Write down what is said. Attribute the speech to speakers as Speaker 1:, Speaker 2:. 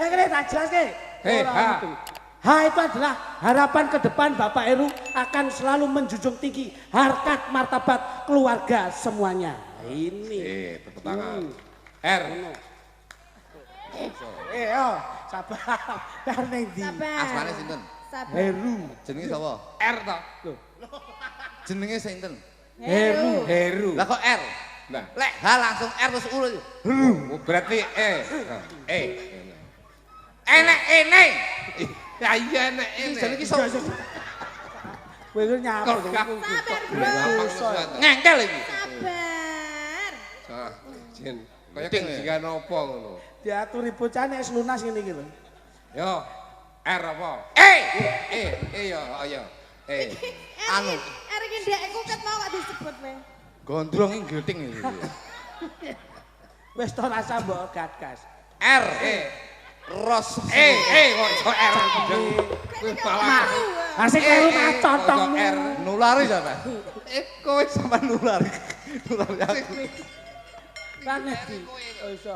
Speaker 1: Ini tak jelas nih. H itu adalah harapan ke depan Bapak Heru akan selalu menjunjung tinggi harkat martabat keluarga semuanya. Ini.
Speaker 2: Tepuk tangan. R.
Speaker 1: Sabar. R ning ndi?
Speaker 3: Asmane sinten?
Speaker 1: Heru.
Speaker 3: Jenenge sapa?
Speaker 2: R ta.
Speaker 3: Jenenge sinten?
Speaker 1: Heru.
Speaker 3: Lah kok R?
Speaker 2: Nah,
Speaker 3: Lek H langsung R terus U.
Speaker 2: berarti E. E.
Speaker 3: Enek ene.
Speaker 2: Ya iya nek ini.
Speaker 3: Jenenge iki sapa?
Speaker 1: Kowe ku nyapa.
Speaker 3: Ngengkel iki.
Speaker 4: Sabar.
Speaker 2: Jen. Kaya kenjingan apa ngono.
Speaker 1: Diaturi bocah nek lunas ngene iki lho.
Speaker 2: Yo. R apa? Ya, ayo.
Speaker 3: Anu.
Speaker 4: R iki ndekku ket mau kok disebut kowe.
Speaker 3: Gondrong iki gething iki.
Speaker 1: Wis to rasa mbok gagas.
Speaker 3: R. Ros.
Speaker 2: Kok iso R jeneng. Kuwi malah
Speaker 1: Asik karo kacotong.
Speaker 3: R nulari sampe. Kowe sampe nulari. Nulari aku.
Speaker 1: Kan iki. Oh iso.